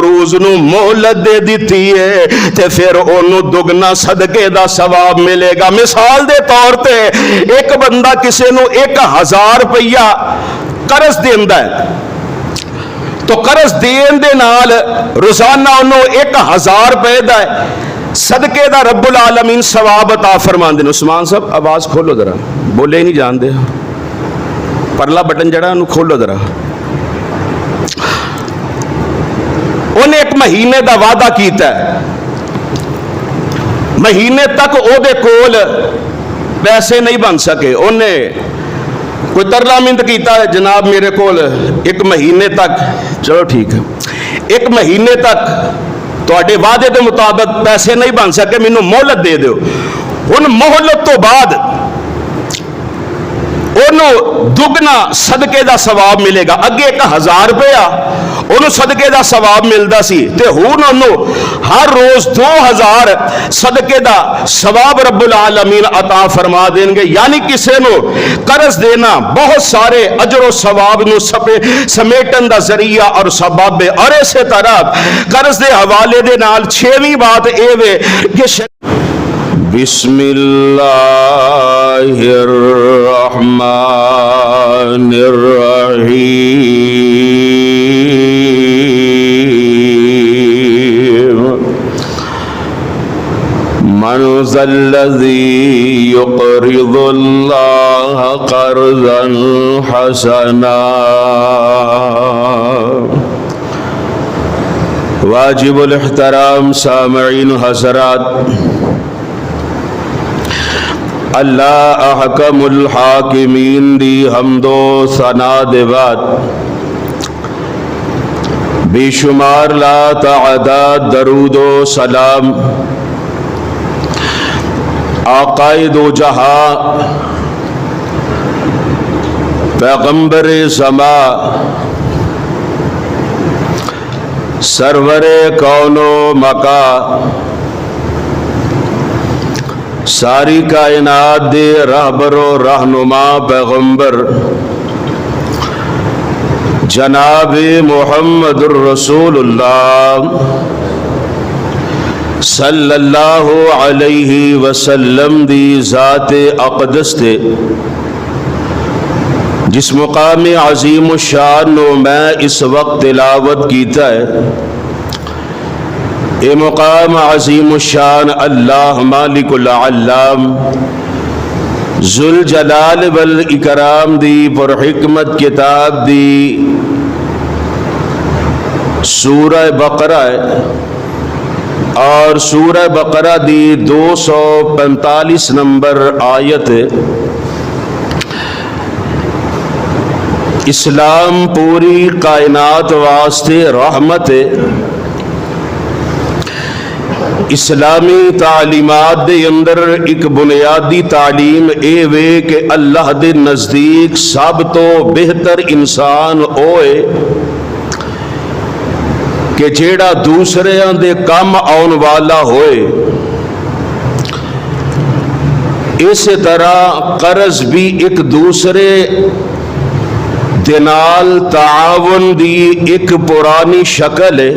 روز نو مہلت دے دیتی ہے تے پھر انہوں دگنا صدقے دا ثواب ملے گا. مثال دے طور تے ایک بندہ کسے نو 1000 روپیہ قرض دیندا ہے تو قرض دین دے نال روزانہ انہوں 1000 روپے دا صدقے دا رب العالمین ثواب عطا فرماندے نے. عثمان صاحب آواز کھولو ذرا, بولے نہیں جاندے, پرلا بٹن جڑا انہوں کھولو ذرا. انہیں ایک مہینے دا وعدہ کیتا ہے, مہینے تک او دے کول پیسے نہیں بن سکے. انہیں کوئی ترلا مند کیتا ہے, جناب میرے کول ایک مہینے تک, چلو ٹھیک ہے, ایک مہینے تک تواڈے وعدے دے مطابق پیسے نہیں بن سکے, مینوں مہلت دے دیو. ہن مہلت تو بعد انہوں دگنا صدقے دا ثواب ملے گا. اگے 1000 روپیہ انہوں صدقے دا ثواب ملدا سی تے ہن انہوں ہر روز 2000 صدقے دا ثواب رب العالمین عطا فرما دیں گے. یعنی کسے نو قرض دینا بہت سارے اجر و ثواب نو سمیٹن دا ذریعہ اور سبب ہے. اور اسی طرح قرض دے حوالے دے نال 6ویں بات اے وے کہ بسم اللہ الرحمن الرحیم من ذا الذی یقرض اللہ قرضا حسنا. واجب الاحترام سامعین حضرات, اللہ احکم الحاکمین دی حمد و ثنا دے بعد بے شمار لا تعداد درود و سلام آقائے دو جہاں پیغمبر زمان سرور کون و مکان ساری کائنات دے رہبر و رہنما پیغمبر جناب محمد الرسول اللہ صلی اللہ علیہ وسلم دی ذات اقدس تے جس مقام عظیم الشان نو میں اس وقت تلاوت کیتا ہے, اے مقام عظیم الشان اللہ مالک العلام ذوالجلال والاکرام دی پر حکمت کتاب دی سورہ بقرہ ہے, اور سورہ بقرہ دی 245 نمبر آیت ہے. اسلام پوری کائنات واسطے رحمت ہے. اسلامی تعلیمات دے اندر ایک بنیادی تعلیم اے وے کہ اللہ دے نزدیک سب تو بہتر انسان ہوئے کہ جیڑا دوسرے دے کم آن والا ہوئے. اسی طرح قرض بھی ایک دوسرے دنال تعاون دی ایک پرانی شکل ہے.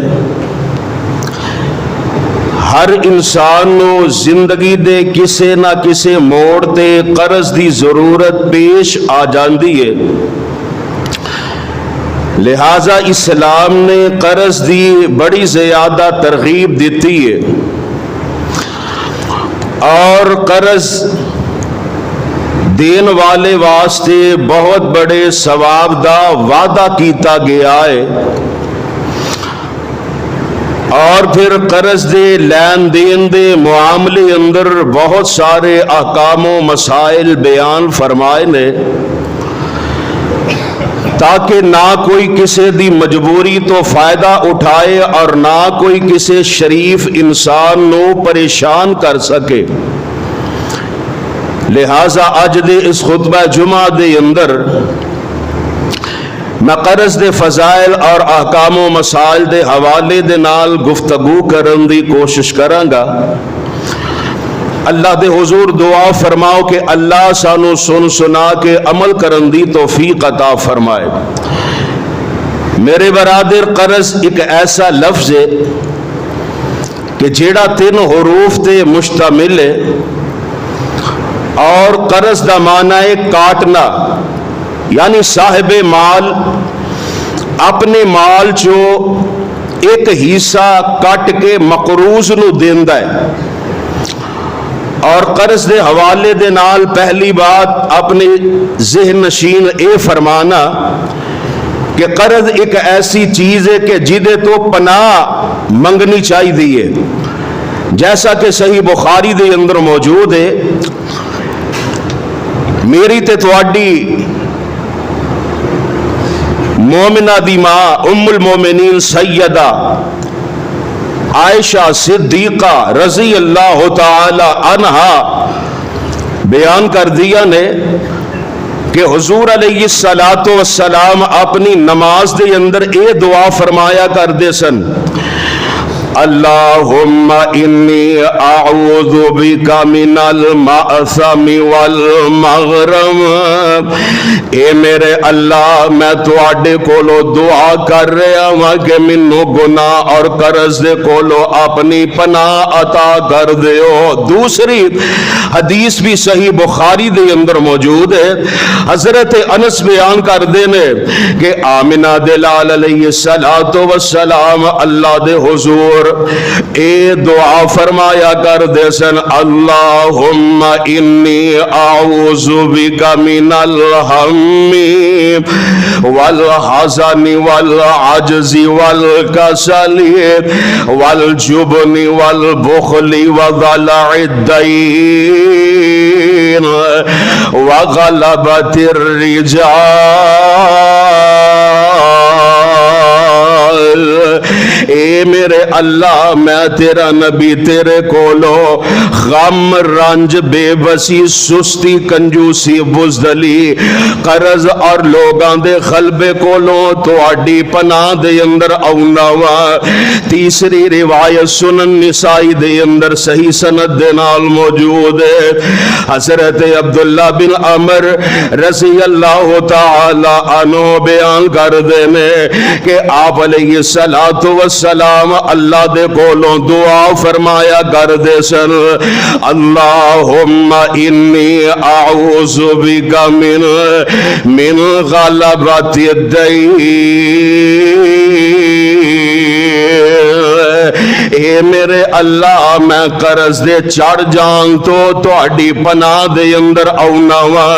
ہر انسان نو زندگی دے کسے نہ کسے موڑ تے قرض دی ضرورت پیش آ جاندی ہے. لہذا اسلام نے قرض دی بڑی زیادہ ترغیب دیتی ہے, اور قرض دین والے واسطے بہت بڑے ثواب دا وعدہ کیتا گیا ہے. اور پھر قرض دے لین دین دے معاملے اندر بہت سارے احکام و مسائل بیان فرمائے نے, تاکہ نہ کوئی کسی دی مجبوری تو فائدہ اٹھائے اور نہ کوئی کسی شریف انسان نو پریشان کر سکے. لہذا اج دے اس خطبہ جمعہ دے اندر میں قرض دے فضائل اور احکام و مسائل دے حوالے دے نال گفتگو کرن دی کوشش کراں گا. اللہ دے حضور دعا فرماؤ کہ اللہ سانو سن سنا کے عمل کرن دی توفیق عطا فرمائے. میرے برادر قرض ایک ایسا لفظ ہے کہ جیڑا 3 حروف تے مشتمل ہے، اور قرض دا معنی ہے کاٹنا، یعنی صاحب مال اپنے مال چو ایک حصہ کٹ کے مقروض نو دیندا ہے۔ اور قرض دے حوالے دے نال پہلی بات اپنے ذہن نشین اے فرمانا کہ قرض ایک ایسی چیز ہے کہ جدے تو پناہ منگنی چاہی دی ہے، جیسا کہ صحیح بخاری دے اندر موجود ہے۔ میری تے تواڈی مومنہ دی ماں ام المومنین سیدہ عائشہ صدیقہ رضی اللہ تعالی عنہا بیان کر دیا نے کہ حضور علیہ السلام اپنی نماز دے اندر اے دعا فرمایا کر دے سن، اللہم انی اعوذ بک من المأثم والمغرم، اے میرے اللہ میں تواڈے کولو دعا کر رہا ہوں کہ مینوں گناہ اور قرض دے کولو اپنی پناہ عطا کر دیو۔ دوسری حدیث بھی صحیح بخاری دے اندر موجود ہے، حضرت انس بیان کر دینے کہ آمنہ دلال علیہ السلام اللہ دے حضور اے دعا فرمایا کر دے سن، اللہم انی اعوذ بک من الہم والحزن والعجز والکسل والجبن والبخل وضلع الدین وغلبۃ الرجال۔ اے میرے اللہ میں تیرا نبی تیرے کولو غم رنج بے بسی سستی کنجوسی بزدلی قرض اور لوگاں دے غلبے کولو تو اڈی پناہ دے اندر اونا وا۔ تیسری روایت سنن نسائی دے اندر صحیح سند دے نال موجود ہے، حضرت عبداللہ بن عمر رضی اللہ تعالی عنہ بیان کر دینے کہ آپ علیہ السلام اللہ دے کولوں دعا فرمایا کر دے سن، اللہم انی اعوذ بک من غلبۃ الدین، اے میرے اللہ میں قرض دے چڑھ جان تو تہاڈی پناہ دے اندر اونا وا۔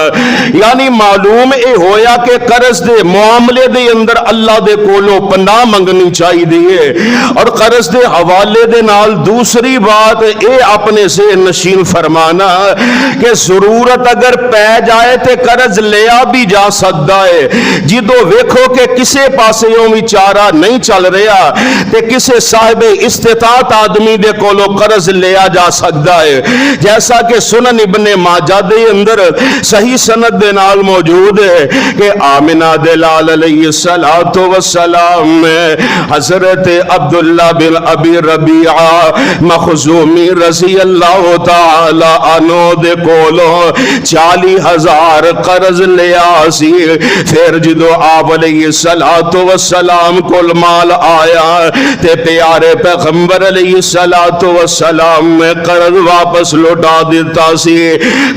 یعنی معلوم اے ہویا کہ قرض دے معاملے دے اندر اللہ دے کولوں پناہ منگنی چاہی دیئے، اور قرض دے حوالے دے نال دوسری بات اے اپنے سے نشین فرمانا کہ ضرورت اگر پہ جائے تے قرض لیا بھی جا سکتا ہے، جدو ویکھو کہ کسے پاسے یوں بھی چارہ نہیں چل رہا تے کسے صاحب استطاعت آدمی دے کولو قرض لیا جا سکتا ہے، جیسا کہ سنن ابن ماجہ دے اندر صحیح سند دے نال موجود ہے کہ آمنہ دلال علیہ السلام میں حضرت عبداللہ بن ابی ربیعہ مخزومی رضی اللہ تعالی عنہ دے کولو 40,000 قرض لیا سی۔ پھر جدو آپ علیہ السلام کل مال آیا تے پیارے پیغمبر علیہ السلام میں قرض واپس لوٹا دیتا سی۔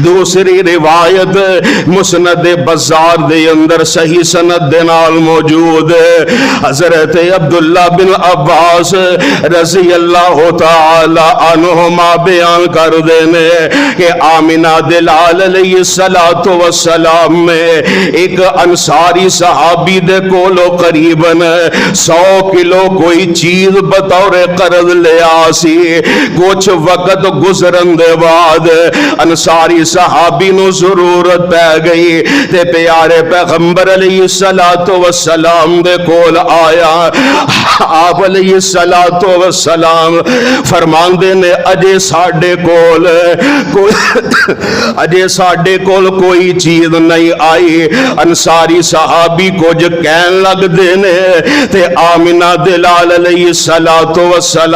دوسری روایت مسند بزار دے اندر صحیح سند دے نال موجود ہے، حضرت عبداللہ بن عباس رضی اللہ تعالی عنہما بیان کر دینے کہ آمنہ دلال علیہ السلام میں ایک انصاری صحابی دے کولو قریباً 100 کلو کوئی چیز بطور قرض لے آسی۔ کچھ وقت گزرن دے بعد انصاری صحابی نو ضرورت پہ گئی تے پیارے پیغمبر علیہ السلام دے کول آیا۔ آپ علیہ السلام فرمان دینے اجے ساڑھے کول کوئی چیز نہیں آئی۔ انصاری صحابی کو جو کہن لگ دینے تے آمنہ دلال علیہ السلام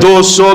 200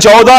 14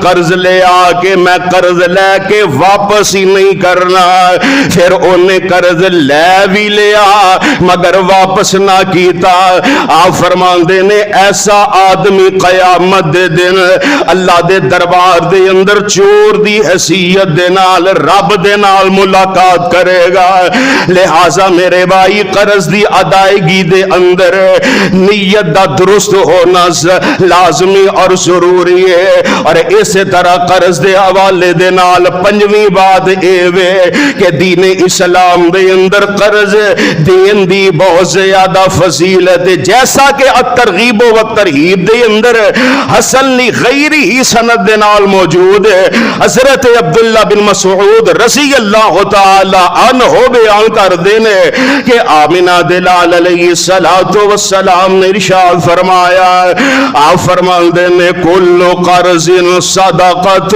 قرض لے آ کے میں قرض لے کے واپس ہی نہیں کرنا، پھر انہیں قرض لے بھی لیا مگر واپس نہ کیتا، آپ فرماندے نے ایسا آدمی قیامت دے دن اللہ دے دربار دے اندر چور دی حیثیت دے نال رب دے نال ملاقات کرے گا۔ لہذا میرے بھائی قرض دی ادائیگی دے اندر نیت دا درست ہونا لازمی اور ضروری ہے، اور اسی طرح قرض دے حوالے دے نال پنجویں بات اے وے کہ دین اسلام دے اندر قرض دین دی بہت زیادہ فضیلت ہے، جیسا کہ الترغیب و ترہیب دے اندر حسن غیری ہی سند دے نال موجود ہے۔ حضرت عبداللہ بن مسعود رضی اللہ تعالی عنہ بیان کر دینے کہ آمنہ دلال علیہ السلام نے ارشاد فرمایا، آپ فرمان دینے کل قرض صدقۃ،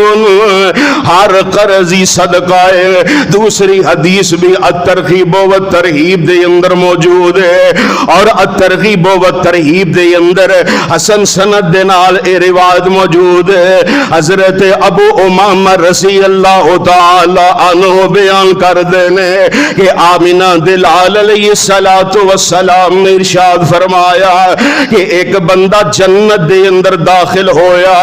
ہر قرضی صدقہ ہے۔ دوسری حدیث بھی الترغیب و ترہیب دے اندر موجود ہے، اور الترغیب و ترہیب دے اندر حسن سند دے نال اے روایت موجود ہے۔ حضرت ابو امامہ رضی اللہ تعالی عنہ بیان کر دینے کہ آمنہ دلال علیہ السلام نے ارشاد فرمایا کہ ایک بندہ جنت دے اندر داخل ہویا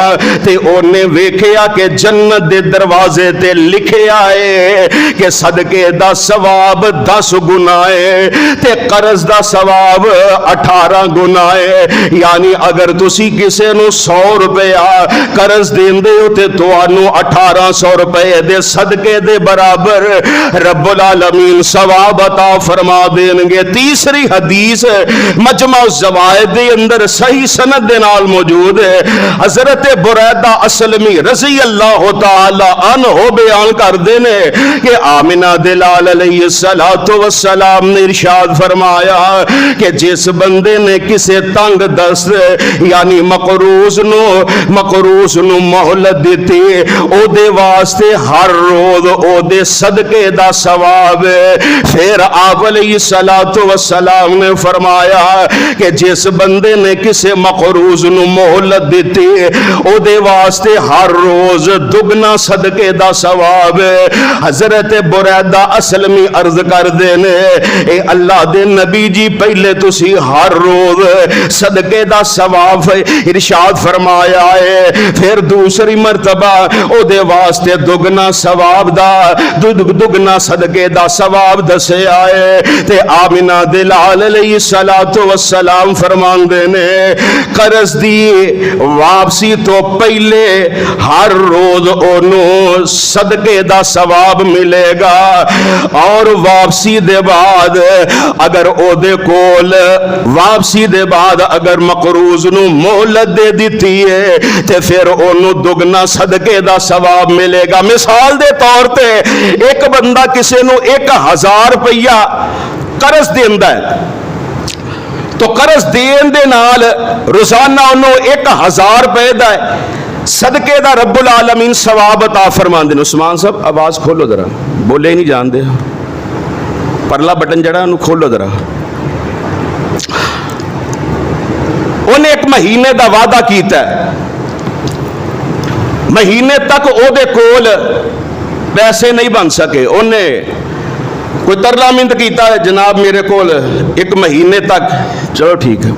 تے اونے ویکھیا کہ جنت دے دروازے تے لکھیا ہے کہ صدقے دا ثواب 10 گنا ہے تے قرض دا ثواب 18 گنا ہے، یعنی اگر تسی کسے نو 100 روپیہ قرض دیندے ہو تے تانوں 1800 روپے دے صدقے دے برابر رب العالمین ثواب عطا فرما دیں گے۔ تیسری حدیث مجمع الزوائد دے اندر صحیح سند دے نال موجود ہے، حضرت بریدہ اسلمی رضی اللہ تعالی عنہ بیان کر دینے کہ آمنہ دلال علیہ السلام نے ارشاد فرمایا کہ جس بندے نے کسے تنگ دست یعنی مقروض نو مہلت دیتی او دے واسطے ہر روز او دے صدقے دا ثواب ہے۔ پھر آپ علیہ السلام نے فرمایا کہ جس بندے نے کسے مقروض نو مہلت دیتی او دے واسطے ہر روز دگنا صدقے دا ثواب ہے۔ حضرت بریدہ اسلمی عرض کر دینے اے اللہ دے نبی جی پہلے تسی ہر روز صدقے دا ثواب ارشاد فرمایا ہے، پھر دوسری مرتبہ او دے واسطے دگنا ثواب دا دگنا صدقے دا ثواب دسے آئے تے آمنہ دلال علیہ السلام فرمان دینے قرض دی واپسی تو پہلے ہر روز انہوں صدقے دا ثواب ملے گا، اور واپسی دے بعد اگر او دے کول واپسی دے بعد اگر مقروض نو مہلت دے دیتی ہے تے پھر انہوں دگنا صدقے دا ثواب ملے گا۔ مثال دے طور تے ایک بندہ کسے نو 1000 روپیہ قرض دیندا ہے تو قرض دین دے نال روزانہ انہوں 1000 روپے دا صدقے دا رب العالمین ثواب عطا فرمان دے۔ عثمان صاحب آواز کھولو ذرا، بولے ہی نہیں جان دے، پرلا بٹن جڑا انہوں کھولو ذرا۔ انہیں ایک مہینے دا وعدہ کیتا ہے، مہینے تک او دے کول پیسے نہیں بن سکے، انہیں کوئی ترلا مند کیتا ہے جناب میرے کول 1 مہینے تک، چلو ٹھیک ہے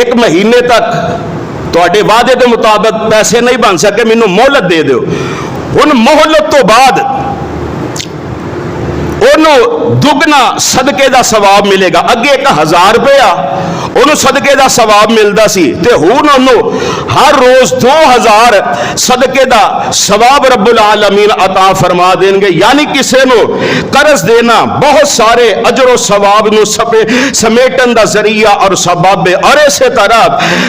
1 مہینے تک تواڈے وعدے دے مطابق پیسے نہیں بن سکے، مینوں مہلت دے دیو۔ ان مہلت تو بعد انہوں دگنا صدقے دا ثواب ملے گا، اگے 1000 روپیہ انہوں صدقے دا ثواب ملدا سی تے ہن انہوں ہر روز 2000 صدقے دا ثواب رب العالمین عطا فرما دیں گے۔ یعنی کسے نو قرض دینا بہت سارے اجر و ثواب نو سمیٹن دا ذریعہ اور سبب ہے، اور اسی طرح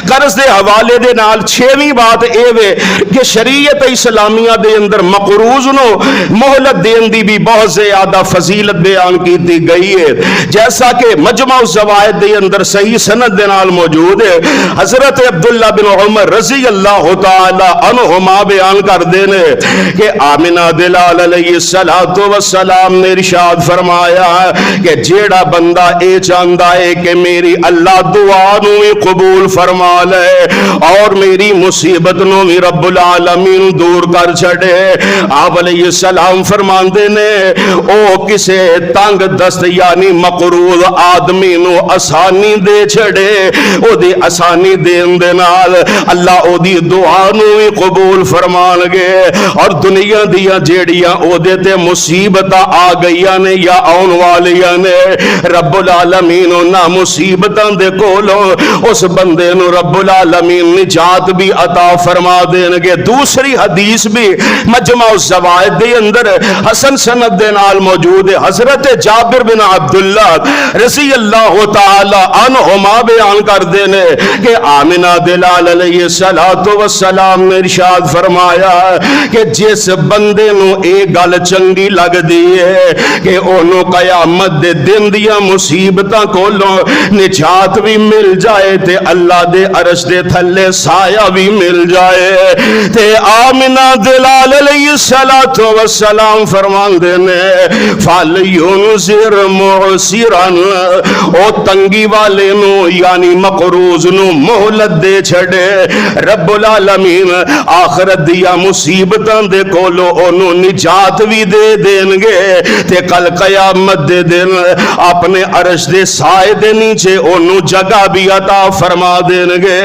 قرض دے حوالے دے نال 6ویں بات اے وے کہ شریعت اسلامیہ دے اندر مقروض نو مہلت دین دی بھی بہت زیادہ فضیلت بیان کی گئی ہے، جیسا کہ مجمع الزوائد دے اندر صحیح سند دے نال موجود ہے. حضرت عبداللہ بن عمر رضی اللہ تعالی عنہما بیان کر دینے کہ آمنہ دلال علیہ السلام نے ارشاد فرمایا کہ جیڑا بندہ اے چاہندا ہے کہ میری اللہ دعا نو قبول فرما لے اور میری مصیبت نو بھی رب العالمین دور کر چھڑے. آپ علیہ السلام فرماندے نے او کسے تنگ دست یعنی مقروض آدمی نو آسانی دے چھڑے, او دی آسانی دین دے نال اللہ او دی دعا نو بھی قبول فرمان گے. اور دنیا دیا جیڑیاں او دے تے مصیبتاں آ گئیاں نے یا آن والیاں نے, رب العالمین نہ مصیبتاں دے کولوں اس بندے نو رب العالمین نجات بھی عطا فرما دین گے. دوسری حدیث بھی مجمع الزوائد دے اندر حسن سند دے نال موجود ہے. حضرت جابر بن عبداللہ رضی اللہ تعالی عنہما بیان کر دینے کہ آمنہ دلال علیہ السلام نے ارشاد فرمایا کہ جس بندے نو ایک گل چنگی لگ دی ہے کہ انہوں قیامت دے دن دیا مصیبتاں کولوں نجات بھی مل جائے تے اللہ دے عرش دے تھلے سایہ بھی مل جائے. تے آمنہ دلال علیہ السلام فرمان دینے فَلْيُنْزِرْ مُعْسِرًا, او تنگی والے نو یعنی مقروض نو مہلت دے چھڑے. رب العالمین آخرت دیا مصیبتاں دے کولو انو نجات بھی دے دین گے تے کل قیامت دے دن اپنے عرش دے سائے دے نیچے انو جگہ بھی عطا فرما دین گے.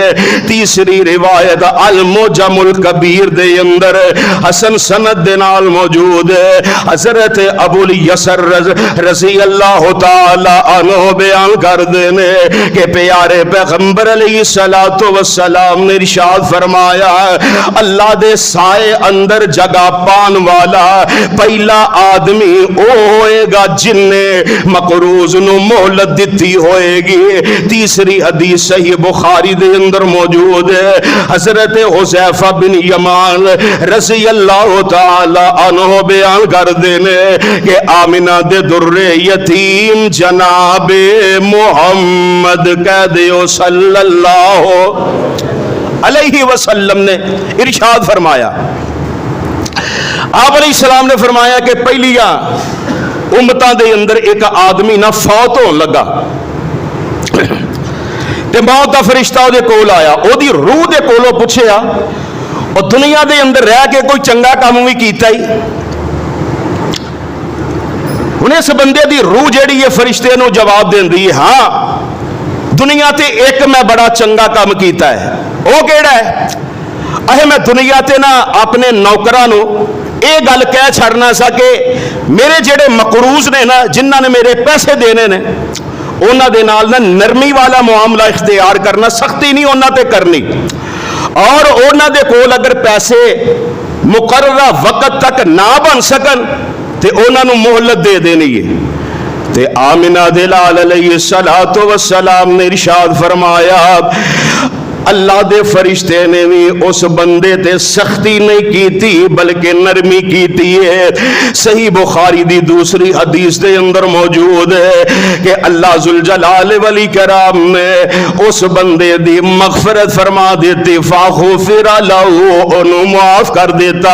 تیسری روایت المعجم الکبیر دے اندر حسن سند دے نال موجود ہے. حضرت ابو الیسر رضی اللہ تعالی عنہ بیان کر دینے کہ پیارے پیغمبر علیہ السلام نے ارشاد فرمایا اللہ دے سائے اندر جگہ پان والا پہلا آدمی او ہوئے گا جن نے مقروض نو مہلت دیتی ہوئے گی. تیسری حدیث صحیح بخاری دے اندر موجود ہے. حضرت حذیفہ بن یمان رضی اللہ تعالی عنہ بیان کر دینے کہ آمنہ دے در یتیم جناب محمد کہہ دیو صلی اللہ علیہ وسلم نے ارشاد فرمایا. آپ علیہ السلام نے فرمایا کہ پہلیاں امتاں دے اندر ایک آدمی نہ فوت ہون لگا تے موت دا فرشتہ او دے کول آیا, او دی روح دے کولوں پوچھیا او دنیا دے اندر رہ کے کوئی چنگا کام بھی کیتا ہی. ہن اس بندے دی روح جیڑی ہے فرشتے نو جواب دیندی ہے ہاں دنیا تے ایک میں بڑا چنگا کام کیتا ہے. او کیڑا ہے؟ اے میں دنیا تے نا اپنے نوکراں نو اے گل کہہ چھڑنا سا کہ میرے جڑے مقروض نے نا جنہاں نے میرے پیسے دینے نے انہاں دے نال نا نرمی والا معاملہ اختیار کرنا, سختی نہیں انہاں تے کرنی, اور انہاں دے کول اگر پیسے مقررہ وقت تک نہ بن سکن تے انہاں نو مہلت دے دینی ہے. تے آمنہ دلال علیہ السلام نے ارشاد فرمایا اللہ دے فرشتے نے بھی اس بندے تے سختی نہیں کیتی بلکہ نرمی کیتی ہے. صحیح بخاری دی دوسری حدیث دے اندر موجود ہے کہ اللہ ذوالجلال والاکرام نے اس بندے دی مغفرت فرما دیتی, فاغفر لہ, انہوں معاف کر دیتا.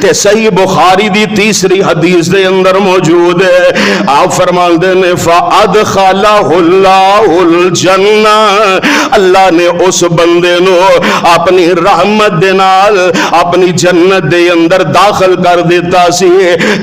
تے صحیح بخاری دی تیسری حدیث دے اندر موجود ہے, آپ فرماندے نے فادخلہ اللہ الجنہ, اللہ نے اس بندے نو اپنی رحمت دے نال اپنی جنت دے اندر داخل کر دیتا سی.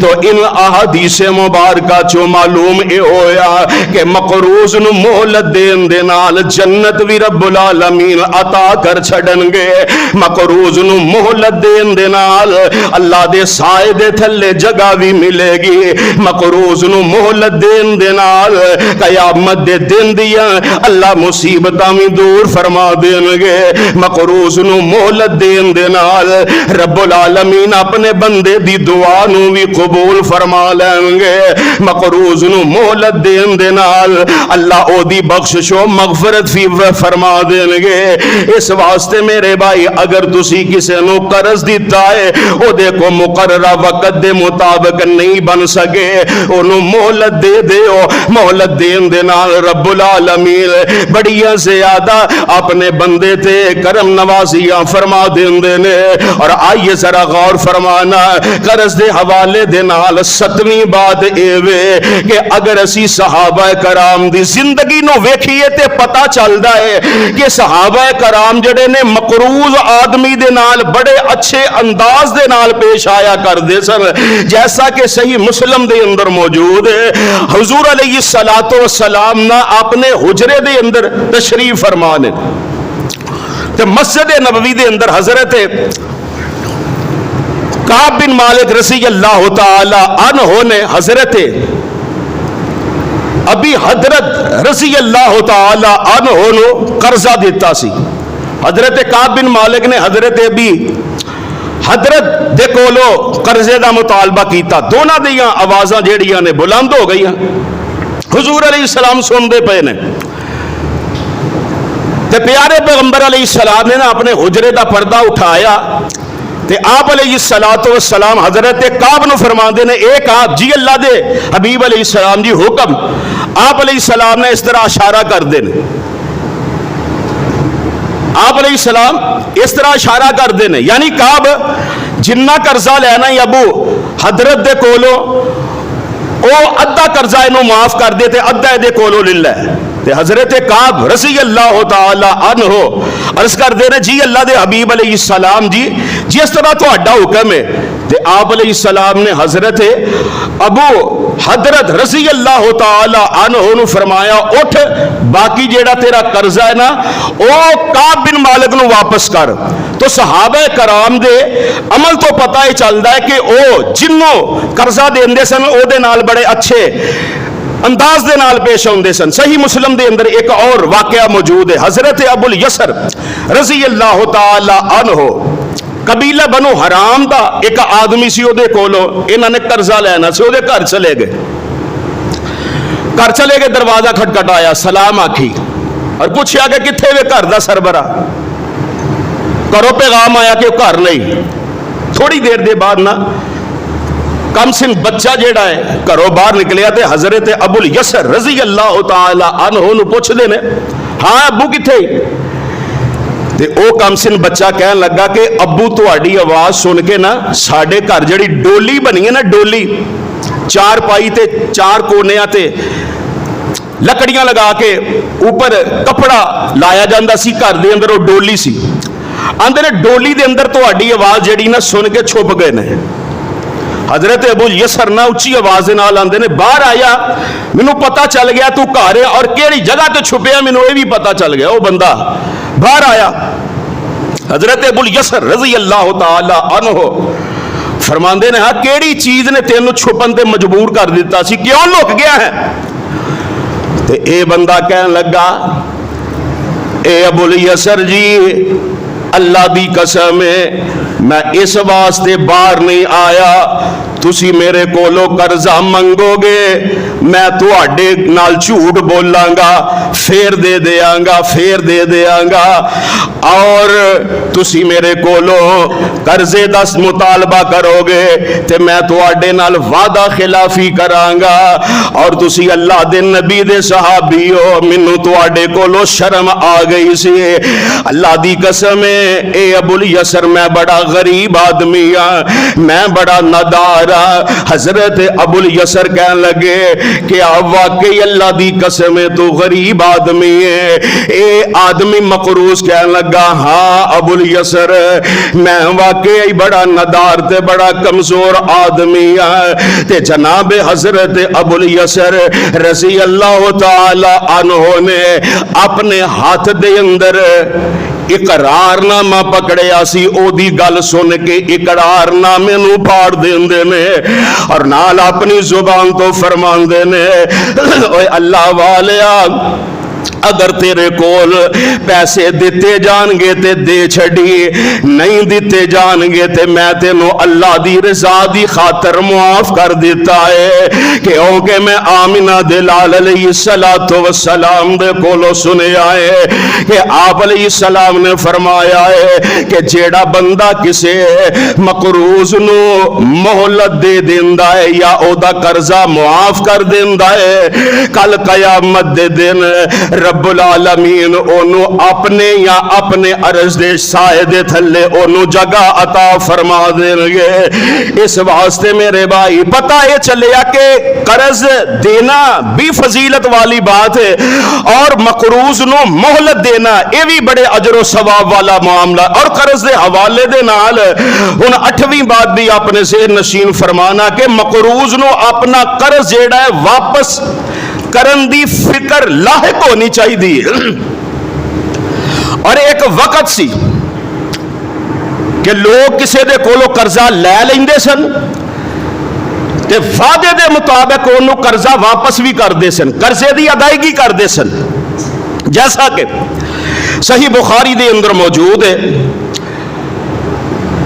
تو ان احادیث مبارکہ چو معلوم اے ہویا کہ مقروض نو مہلت دین دے نال جنت بھی رب العالمین عطا کر چھڑن گے. مقروض نو مہلت دین دے نال اللہ دے سائے دے تھلے جگہ بھی ملے گی. مقروض نو مہلت دین دے نال قیامت دے دن دیا اللہ مصیبتاں بھی دور فرما دین لینگے مقروض نو مہلت دین دے نال رب العالمین اپنے بندے دی دعا نو بھی قبول فرما لینگے مقروض نو مہلت دین دے نال اللہ او دی بخشش و مغفرت فی فرما دینگے اس واسطے میرے بھائی اگر تسی کسے نو قرض دیتا ہے او دیکھو مقررہ وقت دے مطابق نہیں بن سکے انہوں مہلت دے دیو مہلت دین دے نال رب العالمین بڑیاں زیادہ اپنے بندے تے کرم نوازیاں فرما دین دینے اور آئیے ذرا غور فرمانا قرض دے حوالے دے نال ستویں بات ایوے کہ اگر اسی صحابہ کرام دی زندگی نو ویکھیے تے پتہ چلدا ہے کہ صحابہ کرام جڑے نے مقروض آدمی دے نال بڑے اچھے انداز دے نال پیش آیا کر دے سن جیسا کہ صحیح مسلم دے اندر موجود ہے حضور علیہ السلام نہ اپنے حجرے دے اندر تشریف فرمانے تو مسجد نبوی دے اندر حضرت کعب بن مالک رضی اللہ تعالی عنہ نے حضرت ابی حضرت رضی اللہ تعالی عنہ نو قرضہ دیتا سی حضرت کعب بن مالک نے حضرت ابی حضرت دے کولو قرضے دا مطالبہ کیتا دونوں دیاں آوازاں جیڑیاں نے بلند ہو گئی حضور علیہ السلام سن دے پے نے تے پیارے پیغمبر علیہ السلام نے اپنے حجرے دا پردہ اٹھایا تے آپ علیہ السلام حضرت کعب نو فرما دے نے اے کعب جی اللہ دے حبیب علیہ السلام جی حکم آپ علیہ السلام نے اس طرح اشارہ کر دے آپ علیہ السلام اس طرح اشارہ کر دینے یعنی کعب جنہ قرضہ لینا یا ابو حضرت دے کولو او ادھا قرضہ انہوں معاف کر دیتے ادھا دے کولو للہ تے حضرت کعب رضی اللہ تعالی عنہ عرض کر دینے جی اللہ دے حبیب علیہ السلام جی جس طرح تو اڈا حکم ہے تے آپ علیہ السلام نے حضرت ابو حضرت رضی اللہ تعالی عنہ نو فرمایا اٹھ باقی جیڑا تیرا قرضہ ہے نا او کعب بن مالک نو واپس کر تو صحابہ کرام دے عمل تو پتہ ہی چلدا ہے کہ او جنوں قرضہ دیندے سن او دے نال بڑے اچھے انداز دے نال پیش ہوندے سن صحیح مسلم دے اندر ایک اور واقعہ موجود ہے حضرت ابو الیسر رضی اللہ تعالی عنہ قبیلہ بنو حرام دا ایک آدمی سی او دے کولو انہاں نے قرضہ لینا سی او دے گھر چلے گئے دروازہ کھٹکھٹایا سلام آکھی اور پوچھیا کہ کتھے وے گھر دا سربراہ کرو پیغام آیا کہ گھر نہیں تھوڑی دیر دے بعد نا کم سن بچہ جیڑا ہے گھروں باہر نکلیا تے حضرت ابو الیسر رضی اللہ تعالی عنہ نو پوچھ دے نے ہاں ابو کتھے تے او کم سن بچہ کہن لگا کہ ابو تہاڈی آواز سن کے نا ساڈے گھر جڑی ڈولی بنی ہے نا ڈولی چار پائی تے چار کونیاں تے لکڑیاں لگا کے اوپر کپڑا لایا جاندا سی گھر دے اندر او ڈولی سی آندے نے ڈولی دے اندر تہاڈی آواز جڑی نا سن کے چھپ گئے نے حضرت ابو الیسر نا اچھی آواز نال آندے نے باہر آیا مینوں پتہ چل گیا تو گھر ہے اور کیڑی جگہ تے چھپیا مینوں یہ بھی پتہ چل گیا او بندہ باہر آیا حضرت ابو الیسر رضی اللہ تعالی عنہ فرماندے نے ہاں کیڑی چیز نے تینوں چھپن تے مجبور کر دیتا سی کیوں لک گیا ہے تے اے بندہ کہن لگا اے ابو الیسر جی اللہ دی قسم ہے میں اس واسطے باہر نہیں آیا تسی میرے کولو قرضہ منگو گے میں تواڈے نال جھوٹ بولاں گا پھر دے دیاں گا اور تسی میرے کولو قرضے دا مطالبہ کرو گے تے میں تواڈے نال وعدہ خلافی کراں گا اور تسی اللہ دے نبی دے صحابی ہو مینوں تواڈے کولو شرم آ گئی سی اللہ دی قسم ہے اے ابو الیسر میں بڑا غریب آدمی ہاں میں بڑا ندار ہاں حضرت ابو الیسر کہنے لگے کہ واقعی اللہ دی قسم ہے تو غریب آدمی ہے اے آدمی مقروض کہنے لگا ہاں ابو الیسر میں واقعی بڑا ندار تے بڑا کمزور آدمی ہاں تے جناب حضرت ابو الیسر رضی اللہ تعالی عنہ نے اپنے ہاتھ دے اندر اقرار نامہ پکڑیا سی او دی گل سن کے اقرار نامے نو پھاڑ دیندے نے اور نال اپنی زبان تو فرماندے نے اوے اللہ والیا اگر تیرے کول پیسے دیتے جان گے تے دے چھڑی, نہیں دیتے جان گے تے میں تینوں اللہ دی رضا دی خاطر معاف کر دیتا ہے. کیونکہ میں آمنہ دے لال علیہ السلام دے کولو سنے آئے کہ آپ علیہ السلام نے فرمایا ہے کہ جیڑا بندہ کسے مقروض نو مہلت دے دیندا ہے یا او دا قرضہ معاف کر دیندا ہے, کل قیامت دے دن رب العالمین اونو اپنے یا اپنے عرش دے سائے دے تھلے اونو جگہ عطا فرما دیں گے. اس واسطے میرے بھائی پتہ یہ چلیا کہ قرض دینا بھی فضیلت والی بات ہے اور مقروض نو مہلت دینا یہ بھی بڑے اجر و ثواب والا معاملہ. اور قرض دے حوالے دے نال ہن 8ویں بات بھی اپنے ذہن نشین فرمانا کہ مقروض نو اپنا قرض جیڑا ہے واپس کرن دی فکر لاحق ہونی چاہیے. اور ایک وقت سی کہ لوگ کسی دے کولو قرضہ لے لیندے سن تے وعدے دے مطابق انہوں قرضہ واپس بھی کر دے سن, قرضے دی ادائیگی کر دے سن. جیسا کہ صحیح بخاری دے اندر موجود ہے,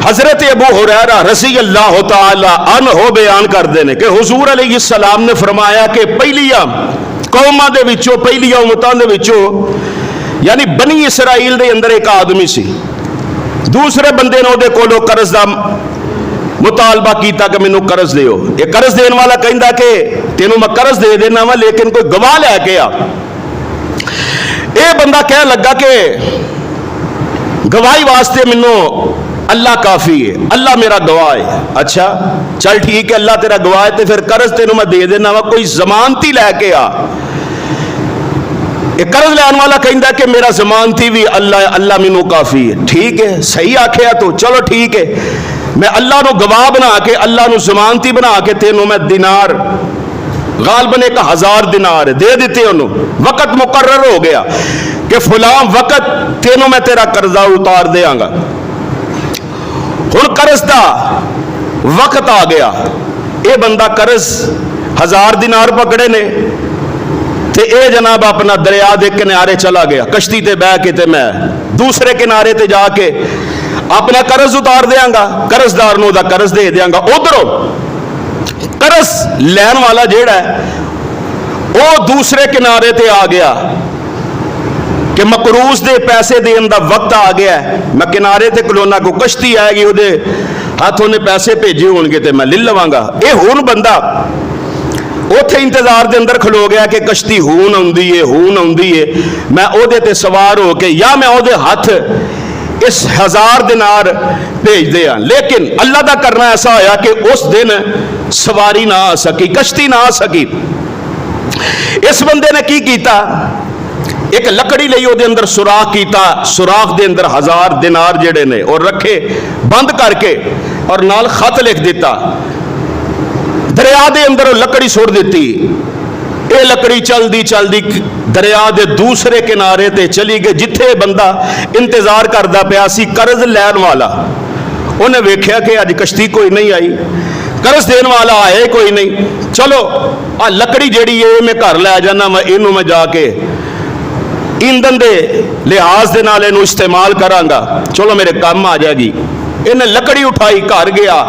حضرت ابو ہریرہ رضی اللہ تعالی عنہ بیان کر دینے کہ حضور علیہ السلام نے فرمایا کہ پہلیاں قوماں دے وچوں, پہلیاں امتاں دے وچوں, یعنی بنی اسرائیل دے اندر ایک آدمی سی, دوسرے بندے نے دے کولو قرض دا مطالبہ کیتا کہ مینوں قرض دیو. یہ قرض دین والا کہندا کہ تینوں میں قرض دے دینا وا لیکن کوئی گواہ لے کے آ. اے بندہ کہنے لگا کہ گواہی واسطے مینوں اللہ کافی ہے, اللہ میرا گواہ ہے. اچھا چل ٹھیک ہے, اللہ تیرا گواہ ہے, تے پھر قرض تینوں میں دے دینا وا, کوئی ضمانتی لے کے آ. یہ قرض لین والا کہندا کہ میرا ضمانتی بھی اللہ مینوں کافی ہے. ٹھیک ہے, صحیح آکھیا تو چلو ٹھیک ہے, میں اللہ نو گواہ بنا کے, اللہ نو ضمانتی بنا کے تینوں میں دینار غالباً 1000 دینار دے دیتے. انہوں وقت مقرر ہو گیا کہ فلاں وقت تینوں میں تیرا قرضہ اتار دیاں گا. ہن قرض دا وقت آ گیا, اے بندہ قرض 1000 دینار پکڑے نے تے اے جناب اپنا دریا دے کنارے چلا گیا, کشتی تے بہ کے تے میں دوسرے کنارے تے جا کے اپنا قرض اتار دیاں گا, قرض دار نو دا قرض دے دیاں گا. ادھروں قرض لین والا جیڑا ہے وہ دوسرے کنارے تے آ گیا کہ مقروض دے پیسے دین دا وقت آ گیا ہے, میں کنارے تے کلونا کو کشتی آئے گی, وہ دے ہاتھوں نے پیسے بھیجے ہون گے تے میں لے لواں گا. اے ہون بندہ اوتھے انتظار دے اندر کھلو گیا کہ کشتی ہون آندی ہے, میں او دے تے سوار ہو کے یا میں او دے ہاتھ اس 1000 دینار بھیج دیا. لیکن اللہ دا کرنا ایسا ہویا کہ اس دن سواری نہ آ سکی, کشتی نہ آ سکی. اس بندے نے کی کیتا, ایک لکڑی لئی او دے اندر سوراخ کیتا, سوراخ دے اندر 1000 دینار جڑے نے اور رکھے بند کر کے, اور نال خط لکھ دیتا, دریا دے اندر وہ لکڑی سوڑ دیتی. اے لکڑی چلدی دریا دے دوسرے کنارے تے چلی گئی جتھے بندہ انتظار کردا پیا سی قرض لین والا. انہیں ویکھیا کہ اج کشتی کوئی نہیں آئی, قرض دین والا آئے کوئی نہیں, چلو آ لکڑی جیڑی ہے میں گھر لے جانا, میں اینوں میں جا کے ایندھن دے لحاظ دے نال اینوں استعمال کراں گا, چلو میرے کام آ جائے گی. انہیں لکڑی اٹھائی, گھر گیا,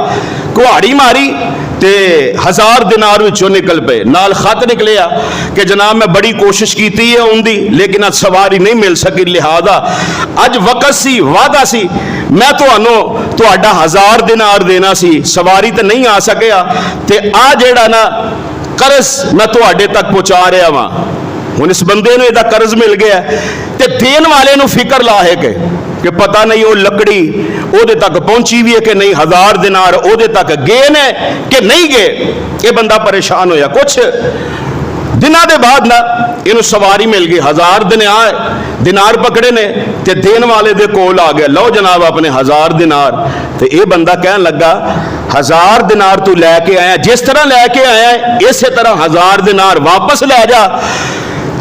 کہاڑی ماری تے 1000 دینار وچوں نکل پے. نال خط نکلیا کہ جناب میں بڑی کوشش کیتی ہے اوندی لیکن اج سواری نہیں مل سکی, لہذا اج وقت سی, وعدہ سی, میں تہاڈا 1000 دینار دینا سی, سواری تے نہیں آ سکیا, تے آ جیڑا نا قرض میں تہاڈے تک پہنچا رہا ہاں. ہن اس بندے نو ایدا قرض مل گیا تے دین والے نو فکر لاحق ہے کہ پتہ نہیں وہ لکڑی او دے تک پہنچی بھی ہے کہ نہیں, 1000 دینار او دے تک گئے نے کہ نہیں گئے. یہ بندہ پریشان ہویا. کچھ دنوں دے بعد نا یہ سواری مل گئی, 1000 دینار پکڑے نے تے دین والے دے کول آ گیا, لو جناب اپنے 1000 دینار. تے یہ بندہ کہن لگا 1000 دینار تو لے کے آیا, جس طرح لے کے آیا اسی طرح 1000 دینار واپس لے جا.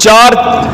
4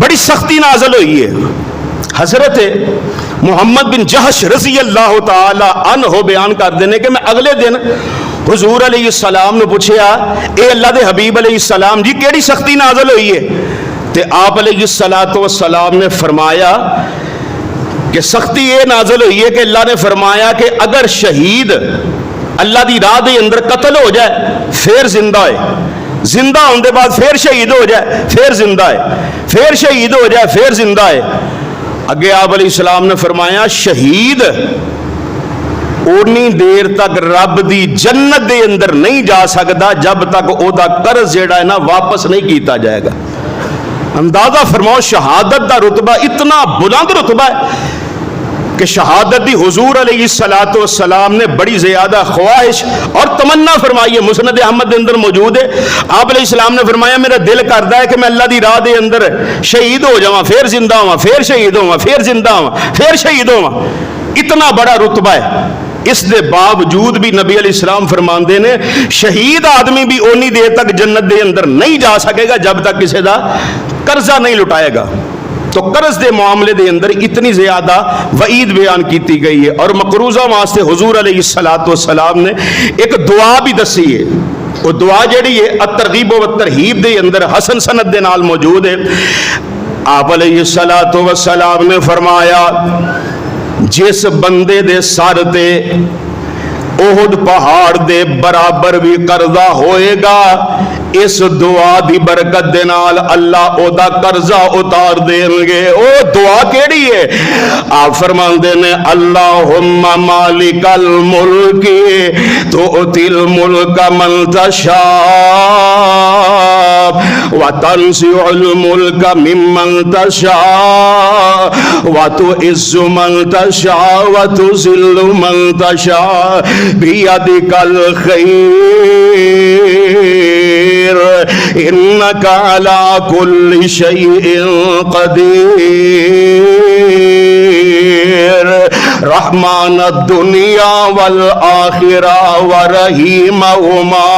بڑی سختی نازل ہوئی ہے. حضرت محمد بن جہش رضی اللہ تعالی عنہ بیان کر دینے کہ میں اگلے دن حضور علیہ السلام نے پوچھیا اے اللہ دے حبیب علیہ السلام جی کیڑی سختی نازل ہوئی ہے؟ تے آپ علیہ السلام نے فرمایا کہ سختی یہ نازل ہوئی ہے کہ اللہ نے فرمایا کہ اگر شہید اللہ دی راہ دے اندر قتل ہو جائے پھر زندہ ہے، زندہ ہونے کے بعد پھر شہید ہو جائے پھر زندہ ہے، پھر شہید ہو جائے پھر زندہ ہے. اگے آپ علیہ السلام نے فرمایا شہید اونی دیر تک رب دی جنت دے اندر نہیں جا سکتا جب تک او دا قرض جیڑا ہے نا واپس نہیں کیتا جائے گا. اندازہ فرماؤ شہادت دا رتبہ اتنا بلند رتبہ ہے کہ شہادت دی حضور علیہ السلام نے بڑی زیادہ خواہش اور تمنا فرمائی ہے. مسند احمد اندر موجود ہے. آپ علیہ السلام نے فرمایا میرا دل کرتا ہے کہ میں اللہ دی راہ دے اندر شہید ہو جاواں پھر زندہ ہواں پھر شہید ہواں پھر زندہ ہواں پھر شہید ہواں. اتنا بڑا رتبہ ہے. اس دے باوجود بھی نبی علیہ السلام فرماندے نے شہید آدمی بھی اونی دیر تک جنت دے اندر نہیں جا سکے گا جب تک کسی دا قرضہ نہیں لٹائے گا. تو قرض دے معاملے دے اندر اتنی زیادہ وعید بیان کیتی گئی ہے. اور مقروضہ واسطے حضور علیہ السلام نے ایک دعا بھی دسی ہے. وہ دعا جڑی ہے الترغیب و ترہیب دے اندر حسن سند دے نال موجود ہے. آپ علیہ السلام نے فرمایا جس بندے دے سر تے احد پہاڑ دے برابر بھی قرضہ ہوئے گا اس دعا دی برکت دے نال اللہ او دا قرضہ اتار دیں گے. او دعا کیڑی ہے؟ آپ فرماندے نے اللہم مالک الملک تؤتی الملک من تشاء وتنزع الملک ممن تشاء وتعز من تشاء وتذل من تشاء بیدک الخیر انک علی کل شیء قدیر رحمان الدنیا والآخرہ ورحیمہما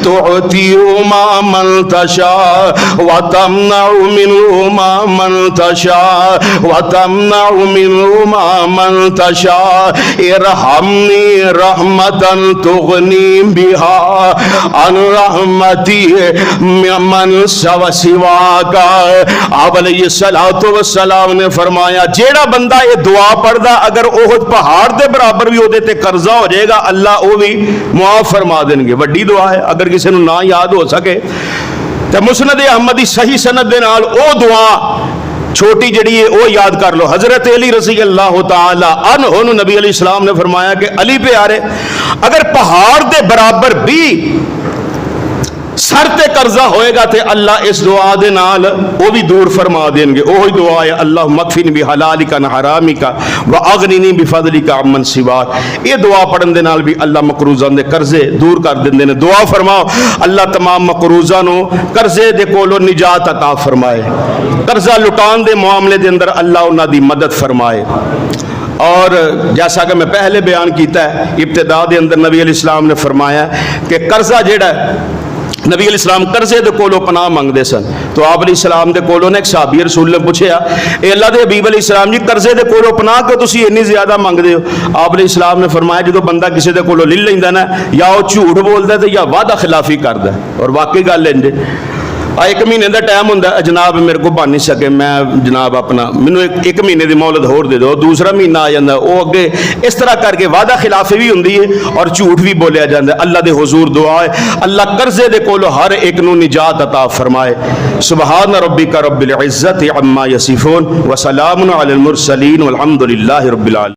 تعطیہما من تشاء وتمنع منہما من تشاء وتمنع منہما من تشاء ارحمنی رحمتا تغنی بہا عن رحمتی من سواک. آپ علیہ السلام نے فرمایا جیڑا بندہ یہ دعا پڑھدا اگر احد پہاڑ دے برابر بھی اودے تے قرضہ ہو جائے گا اللہ او بھی معاف فرما دیں گے. وڈی دعا ہے. اگر کسی نو نہ یاد ہو سکے تے مسند احمد دی صحیح سند دے نال او دعا چھوٹی جڑی ہے وہ یاد کر لو. حضرت علی رضی اللہ تعالی عنہ نبی علیہ السلام نے فرمایا کہ علی پیارے اگر پہاڑ دے برابر بھی سر تے قرضہ ہوئے گا تے اللہ اس دعا دے نال وہ بھی دور فرما دیں گے. وہی دعا ہے اللہم اکفنی بحلالک عن حرامک واغننی بفضلک عمن سواک. یہ دعا پڑھن دے نال بھی اللہ مقروضاں دے قرضے دور کر دیندے نے. دعا فرماؤ اللہ تمام مقروضاں نو قرضے دے کولوں نجات عطا فرمائے. قرضہ لٹان دے معاملے دے اندر اللہ انہاں دی مدد فرمائے. اور جیسا کہ میں پہلے بیان کیتا ہے ابتدا دے اندر نبی علیہ السلام نے فرمایا کہ قرضہ جیڑا ہے نبی علیہ السلام قرضے دے کولوں پناہ منگدے سن. تو آپ علیہ السلام دے کولوں نے ایک صحابی رسول نے پوچھیا اے اللہ دے حبیب علیہ السلام جی قرضے دے کولوں پناہ کہ تسی اتنی زیادہ منگدے ہو؟ آپ علیہ السلام نے فرمایا جدو بندہ کسی دے کولوں لے لیندا نا یا وہ جھوٹ بولدا ہے یا وعدہ خلافی کردا ہے. اور واقعی گل انج ایک مہینے دا ٹائم ہوندا ہے جناب میرے کو بن نہیں سکے میں جناب اپنا مینوں ایک مہینے دی مہلت ہور دے دو. دوسرا مہینہ آ جاندا او اگے اس طرح کر کے وعدہ خلافی بھی ہوندی ہے اور جھوٹ بھی بولیا جاندا ہے. اللہ دے حضور دعا ہے اللہ قرضے دے کولو ہر ایک نو نجات عطا فرمائے. سبحان ربک رب العزت عما یصفون وسلام علی المرسلین والحمد للہ رب العالمین.